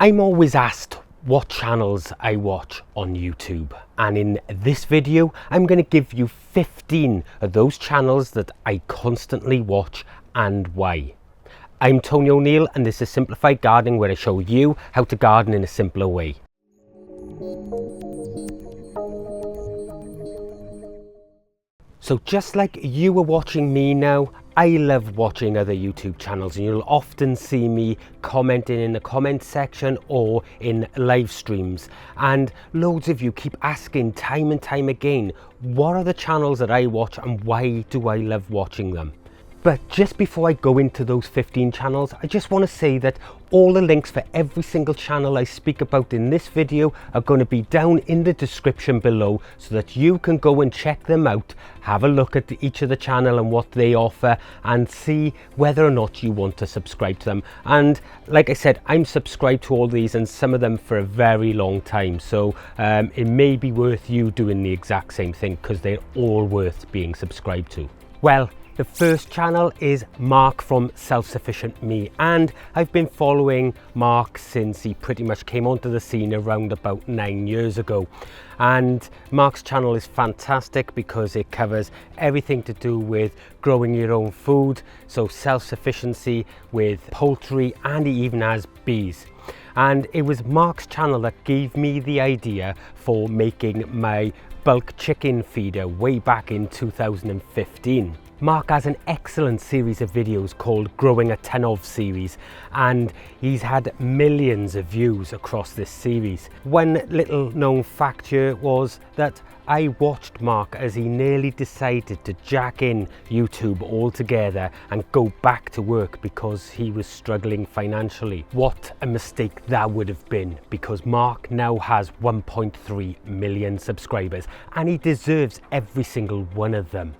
I'm always asked what channels I watch on YouTube, and in this video I'm going to give you 15 of those channels that I constantly watch and why. I'm Tony O'Neill and this is Simplified Gardening, where I show you how to garden in a simpler way. So just like you are watching me now, I love watching other YouTube channels, and you'll often see me commenting in the comment section or in live streams, and loads of you keep asking time and time again, what are the channels that I watch and why do I love watching them? But just before I go into those 15 channels, I just want to say that all the links for every single channel I speak about in this video are going to be down in the description below, so that you can go and check them out, have a look at each of the channel and what they offer, and see whether or not you want to subscribe to them. And like I said, I'm subscribed to all these and some of them for a very long time, so it may be worth you doing the exact same thing, because they're all worth being subscribed to. Well, the first channel is Mark from Self-Sufficient Me, and I've been following Mark since he pretty much came onto the scene around about 9 years ago. And Mark's channel is fantastic because it covers everything to do with growing your own food, so self-sufficiency with poultry, and he even has bees. And it was Mark's channel that gave me the idea for making my bulk chicken feeder way back in 2015. Mark has an excellent series of videos called Growing a Ton Of series, and he's had millions of views across this series. One little known fact here was that I watched Mark as he nearly decided to jack in YouTube altogether and go back to work because he was struggling financially. What a mistake that would have been, because Mark now has 1.3 million subscribers and he deserves every single one of them.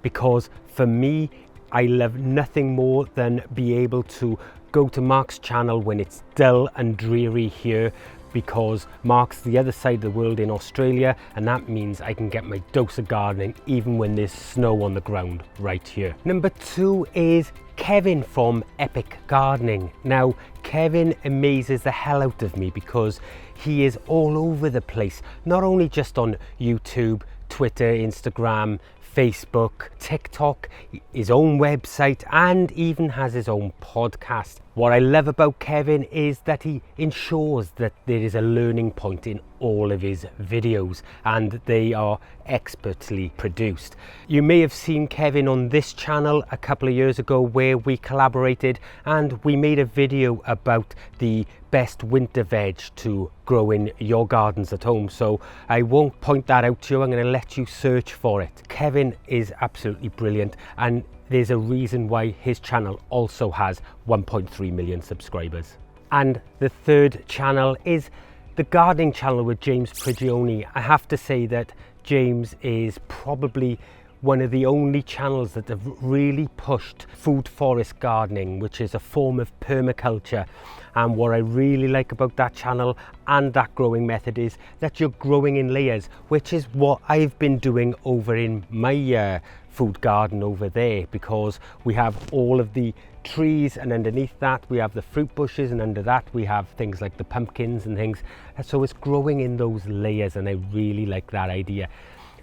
Because for me, I love nothing more than be able to go to Mark's channel when it's dull and dreary here, because Mark's the other side of the world in Australia, and that means I can get my dose of gardening even when there's snow on the ground right here. Number 2 is Kevin from Epic Gardening. Now, Kevin amazes the hell out of me because he is all over the place, not only just on YouTube, Twitter, Instagram, Facebook, TikTok, his own website, and even has his own podcast. What I love about Kevin is that he ensures that there is a learning point in all of his videos, and they are expertly produced. You may have seen Kevin on this channel a couple of years ago where we collaborated and we made a video about the best winter veg to grow in your gardens at home, so I won't point that out to you. I'm going to let you search for it. Kevin is absolutely brilliant, and there's a reason why his channel also has 1.3 million subscribers. And the third channel is the gardening channel with James Prigioni. I have to say that James is probably one of the only channels that have really pushed food forest gardening, which is a form of permaculture. And what I really like about that channel and that growing method is that you're growing in layers, which is what I've been doing over in my food garden over there, because we have all of the trees and underneath that we have the fruit bushes, and under that we have things like the pumpkins and things. So it's growing in those layers, and I really like that idea.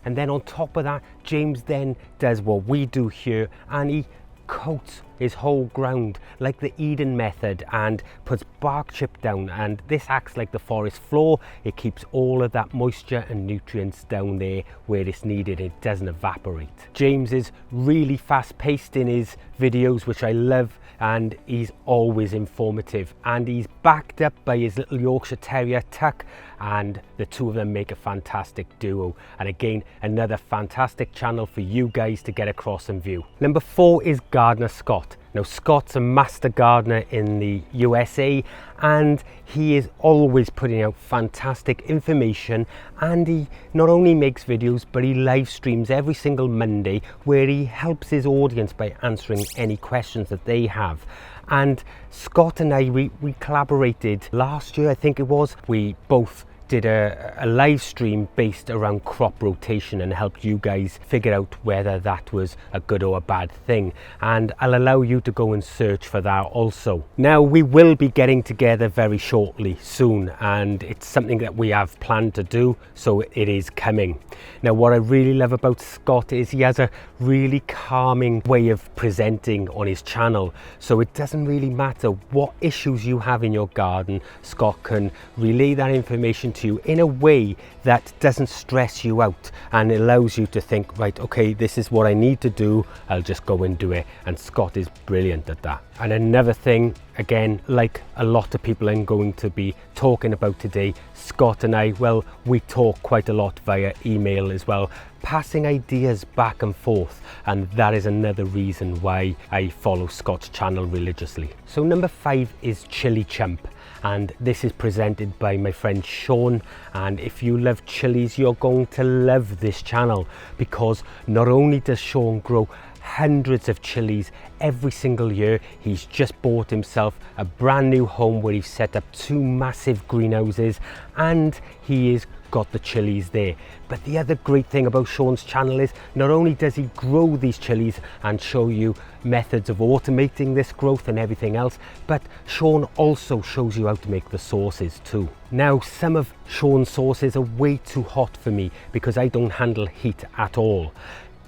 And then on top of that, James then does what we do here, and he coats his whole ground like the Eden method and puts bark chip down, and this acts like the forest floor. It keeps all of that moisture and nutrients down there where it's needed. It doesn't evaporate. James is really fast paced in his videos, which I love, and he's always informative, and he's backed up by his little Yorkshire Terrier Tuck, and the two of them make a fantastic duo. And again, another fantastic channel for you guys to get across and view. Number 4 is Gardener Scott. Now, Scott's a master gardener in the USA, and he is always putting out fantastic information, and he not only makes videos but he live streams every single Monday where he helps his audience by answering any questions that they have. And Scott and I, we collaborated last year, I think it was. We both did a live stream based around crop rotation and helped you guys figure out whether that was a good or a bad thing, and I'll allow you to go and search for that also. Now, we will be getting together very shortly soon, and it's something that we have planned to do, so it is coming. Now, what I really love about Scott is he has a really calming way of presenting on his channel, so it doesn't really matter what issues you have in your garden. Scott can relay that information to you in a way that doesn't stress you out, and it allows you to think, right, okay, this is what I need to do, I'll just go and do it. And Scott is brilliant at that. And another thing, again, like a lot of people I'm going to be talking about today, Scott and I, well, we talk quite a lot via email as well, passing ideas back and forth, and that is another reason why I follow Scott's channel religiously. So number 5 is Chillichump, and this is presented by my friend Sean, and if you love chilies, you're going to love this channel, because not only does Sean grow hundreds of chilies every single year, he's just bought himself a brand new home where he's set up 2 massive greenhouses, and he is got the chilies there. But the other great thing about Sean's channel is not only does he grow these chilies and show you methods of automating this growth and everything else, but Sean also shows you how to make the sauces too. Now, some of Sean's sauces are way too hot for me because I don't handle heat at all.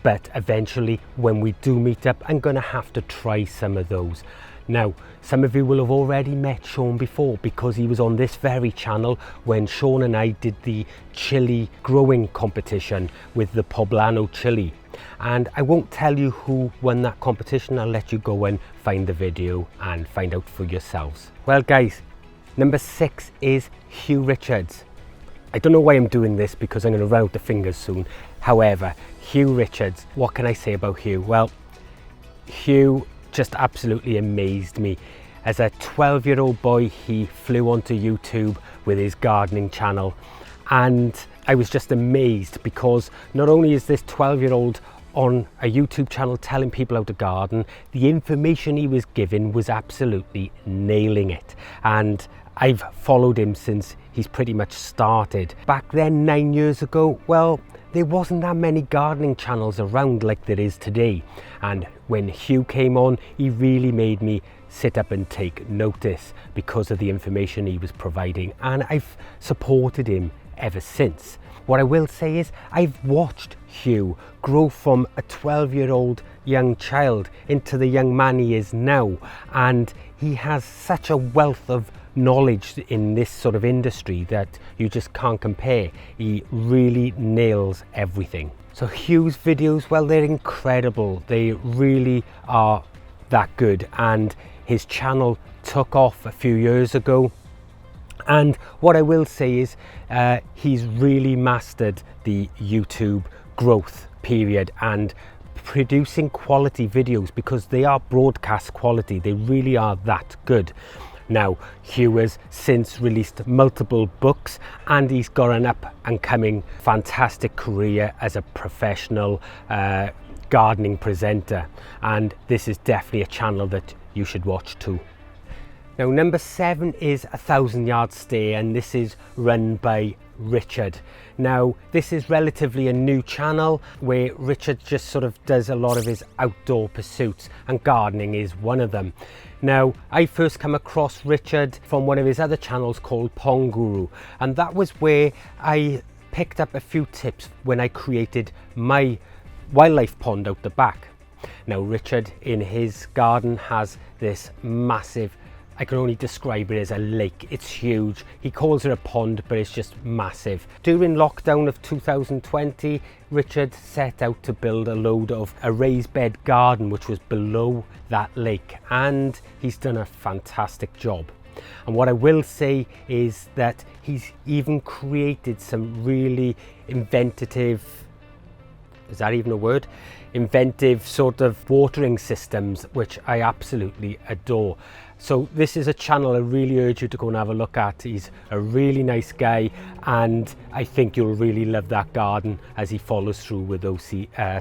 But eventually, when we do meet up, I'm going to have to try some of those. Now, some of you will have already met Sean before because he was on this very channel when Sean and I did the chili growing competition with the Poblano chili. And I won't tell you who won that competition. I'll let you go and find the video and find out for yourselves. Well, guys, number 6 is Huw Richards. I don't know why I'm doing this because I'm going to run out the fingers soon. However, Huw Richards, what can I say about Huw? Well, Huw just absolutely amazed me. As a 12-year-old boy, he flew onto YouTube with his gardening channel, and I was just amazed because not only is this 12-year-old on a YouTube channel telling people how to garden, the information he was giving was absolutely nailing it. And I've followed him since he's pretty much started. Back then, 9 years ago, well, there wasn't that many gardening channels around like there is today. And when Huw came on, he really made me sit up and take notice because of the information he was providing. And I've supported him ever since. What I will say is I've watched Huw grow from a 12-year-old young child into the young man he is now. And he has such a wealth of knowledge in this sort of industry that you just can't compare. He really nails everything. So Huw's videos, well, they're incredible. They really are that good, and his channel took off a few years ago. And what I will say is he's really mastered the YouTube growth period and producing quality videos, because they are broadcast quality. They really are that good. Now, Huw has since released multiple books, and he's got an up and coming fantastic career as a professional gardening presenter, and this is definitely a channel that you should watch too. Now, number 7 is 1,000 Yard Stay, and this is run by Richard. Now, this is relatively a new channel where Richard just sort of does a lot of his outdoor pursuits, and gardening is one of them. Now, I first come across Richard from one of his other channels called Pond Guru, and that was where I picked up a few tips when I created my wildlife pond out the back. Now, Richard in his garden has this massive, I can only describe it as a lake. It's huge. He calls it a pond, but it's just massive. During lockdown of 2020, Richard set out to build a raised bed garden which was below that lake, and he's done a fantastic job. And what I will say is that he's even created some really inventive, is that even a word? Inventive sort of watering systems, which I absolutely adore. So this is a channel I really urge you to go and have a look at. He's a really nice guy, and I think you'll really love that garden as he follows through with those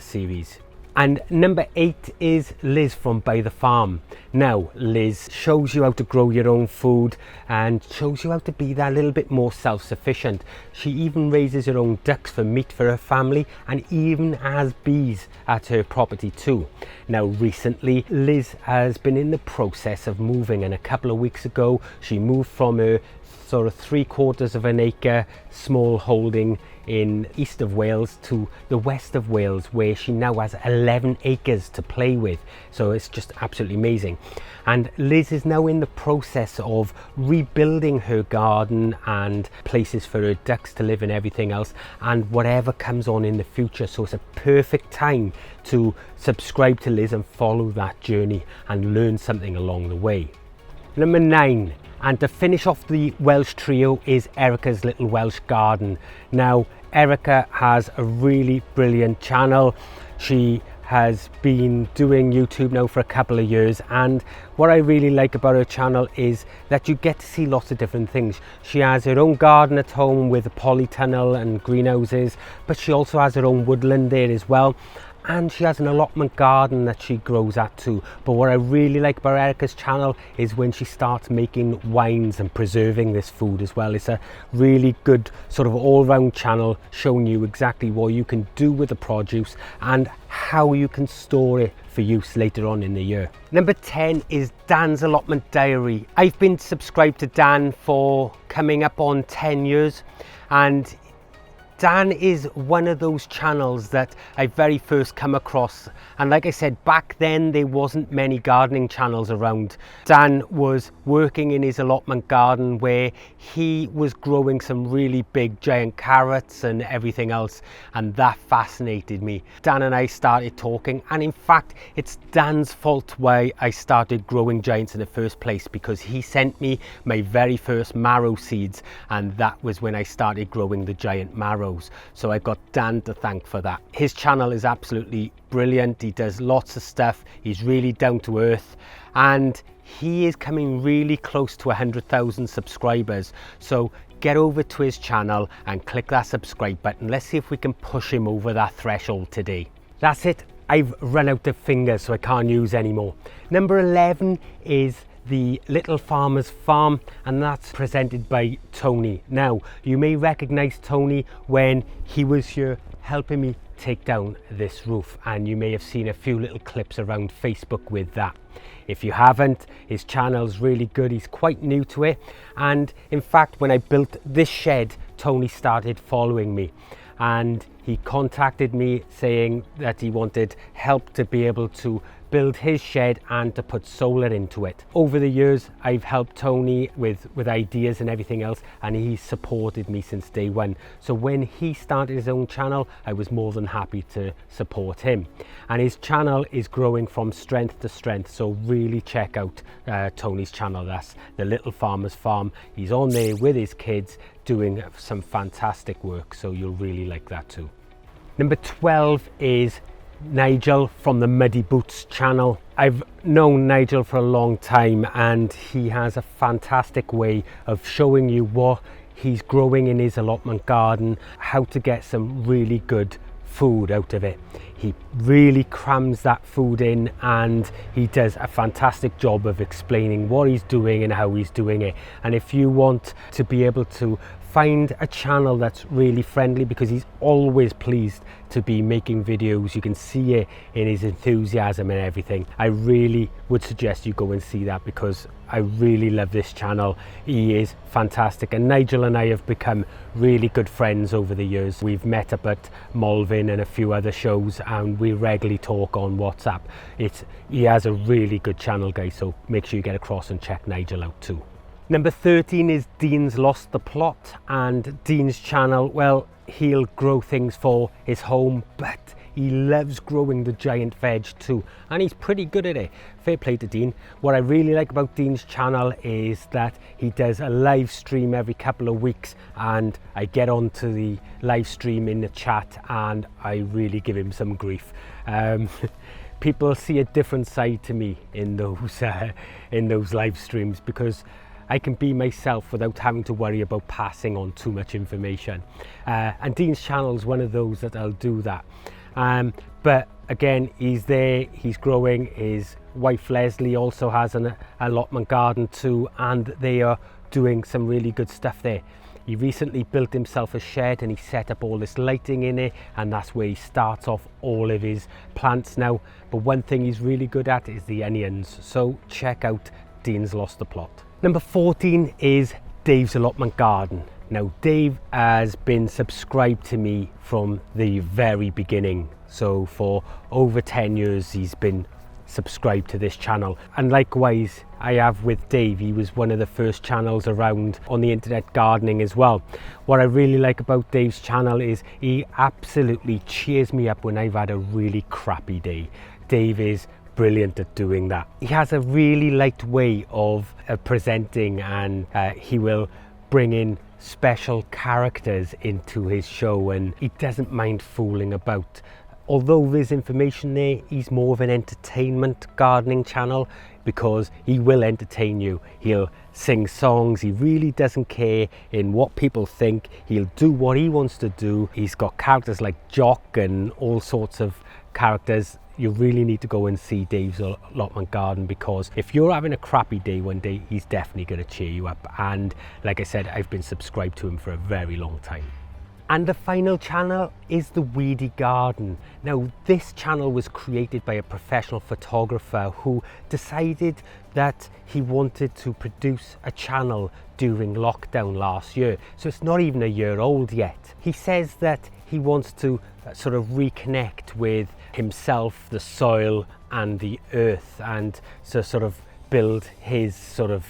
series. And number 8 is Liz from Bytherfarm. Now, Liz shows you how to grow your own food and shows you how to be that little bit more self-sufficient. She even raises her own ducks for meat for her family and even has bees at her property too. Now, recently, Liz has been in the process of moving, and a couple of weeks ago, she moved from her sort of 3/4 of an acre small holding in east of Wales to the west of Wales, where she now has 11 acres to play with. So it's just absolutely amazing. And Liz is now in the process of rebuilding her garden and places for her ducks to live and everything else, and whatever comes on in the future. So it's a perfect time to subscribe to Liz and follow that journey and learn something along the way. Number 9. And to finish off the Welsh trio is Erica's Little Welsh Garden. Now, Erica has a really brilliant channel. She has been doing YouTube now for a couple of years, and what I really like about her channel is that you get to see lots of different things. She has her own garden at home with a polytunnel and greenhouses, but she also has her own woodland there as well. And she has an allotment garden that she grows at too. But what I really like about Erica's channel is when she starts making wines and preserving this food as well. It's a really good sort of all-round channel showing you exactly what you can do with the produce and how you can store it for use later on in the year. Number 10 is Dan's Allotment Diary. I've been subscribed to Dan for coming up on 10 years, and Dan is one of those channels that I very first come across, and like I said, back then there wasn't many gardening channels around. Dan was working in his allotment garden where he was growing some really big giant carrots and everything else, and that fascinated me. Dan and I started talking, and in fact it's Dan's fault why I started growing giants in the first place, because he sent me my very first marrow seeds, and that was when I started growing the giant marrow. So I got Dan to thank for that. His channel is absolutely brilliant. He does lots of stuff. He's really down to earth, and he is coming really close to 100,000 subscribers. So get over to his channel and click that subscribe button. Let's see if we can push him over that threshold today. That's it. I've run out of fingers, so I can't use any more. Number 11 is the Little Farmer's Farm, and that's presented by Tony. Now, you may recognize Tony when he was here helping me take down this roof, and you may have seen a few little clips around Facebook with that. If you haven't, his channel's really good. He's quite new to it, and in fact when I built this shed, Tony started following me, and he contacted me saying that he wanted help to be able to build his shed and to put solar into it. Over the years, I've helped Tony with ideas and everything else, and he's supported me since day one. So when he started his own channel, I was more than happy to support him. And his channel is growing from strength to strength, so really check out Tony's channel. That's the Little Farmer's Farm. He's on there with his kids doing some fantastic work, so you'll really like that too. Number 12 is Nigel from the Muddybootz channel. I've known Nigel for a long time, and he has a fantastic way of showing you what he's growing in his allotment garden, how to get some really good food out of it. He really crams that food in, and he does a fantastic job of explaining what he's doing and how he's doing it. And if you want to be able to find a channel that's really friendly, because he's always pleased to be making videos, you can see it in his enthusiasm and everything, I really would suggest you go and see that, because I really love this channel. He is fantastic, and Nigel and I have become really good friends over the years. We've met up at Malvin and a few other shows, and we regularly talk on WhatsApp. He has a really good channel, guys, so make sure you get across and check Nigel out too. Number 13 is Dean's Lost the Plot, and Dean's channel, well, he'll grow things for his home, but he loves growing the giant veg too, and he's pretty good at it. Fair play to Dean. What I really like about Dean's channel is that he does a live stream every couple of weeks, and I get onto the live stream in the chat and I really give him some grief. People see a different side to me in those live streams, because I can be myself without having to worry about passing on too much information. And Dean's channel is one of those that I'll do that. But again, he's there, he's growing. His wife Leslie also has an allotment garden too, and they are doing some really good stuff there. He recently built himself a shed and he set up all this lighting in it, and that's where he starts off all of his plants now. But one thing he's really good at is the onions, so check out Dean's Lost the Plot. Number 14 is Dave's Allotment Garden. Now Dave has been subscribed to me from the very beginning, so for over 10 years he's been subscribe to this channel, and likewise I have with Dave. He was one of the first channels around on the internet gardening as well. What I really like about Dave's channel is he absolutely cheers me up when I've had a really crappy day. Dave is brilliant at doing that. He has a really light way of presenting, and he will bring in special characters into his show, and he doesn't mind fooling about. Although there's information there, he's more of an entertainment gardening channel, because he will entertain you. He'll sing songs, he really doesn't care in what people think. He'll do what he wants to do. He's got characters like Jock and all sorts of characters. You really need to go and see Dave's Allotment Garden, because if you're having a crappy day one day, he's definitely going to cheer you up. And like I said, I've been subscribed to him for a very long time. And the final channel is the Weedy Garden. Now this channel was created by a professional photographer who decided that he wanted to produce a channel during lockdown last year. So it's not even a year old yet. He says that he wants to sort of reconnect with himself, the soil and the earth, and to sort of build his sort of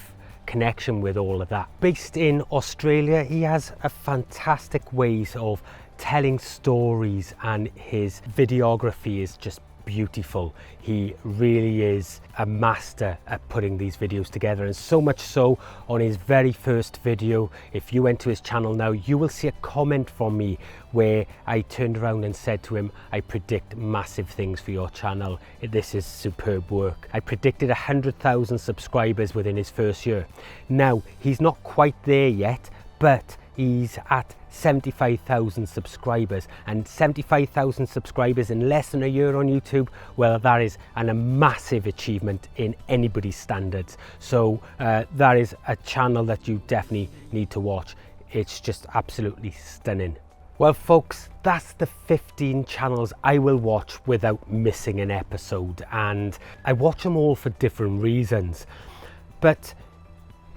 connection with all of that. Based in Australia, he has a fantastic ways of telling stories, and his videography is just beautiful. He really is a master at putting these videos together, and so much so on his very first video, if you went to his channel now, you will see a comment from me where I turned around and said to him, I predict massive things for your channel. This is superb work. I predicted 100,000 subscribers within his first year. Now he's not quite there yet, but he's at 75,000 subscribers, and 75,000 subscribers in less than a year on YouTube, well, that is a massive achievement in anybody's standards. So that is a channel that you definitely need to watch. It's just absolutely stunning. Well folks, that's the 15 channels I will watch without missing an episode, and I watch them all for different reasons. But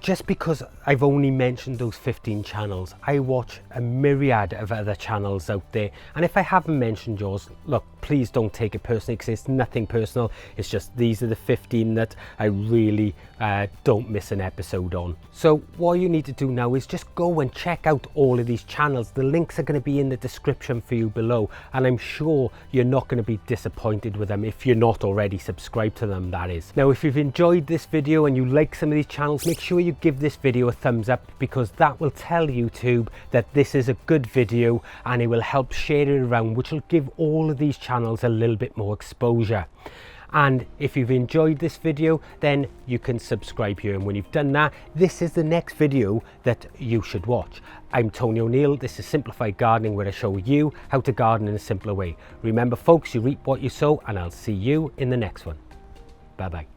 just because I've only mentioned those 15 channels, I watch a myriad of other channels out there, and if I haven't mentioned yours, look, please don't take it personally, because it's nothing personal. It's just these are the 15 that I really don't miss an episode on. So what you need to do now is just go and check out all of these channels. The links are going to be in the description for you below, and I'm sure you're not going to be disappointed with them if you're not already subscribed to them, that is. Now if you've enjoyed this video and you like some of these channels, make sure you give this video a thumbs up, because that will tell YouTube that this is a good video, and it will help share it around, which will give all of these channels a little bit more exposure. And if you've enjoyed this video, then you can subscribe here, and when you've done that, this is the next video that you should watch. I'm Tony O'Neill. This is Simplified Gardening, where I show you how to garden in a simpler way. Remember folks, you reap what you sow, and I'll see you in the next one. Bye bye.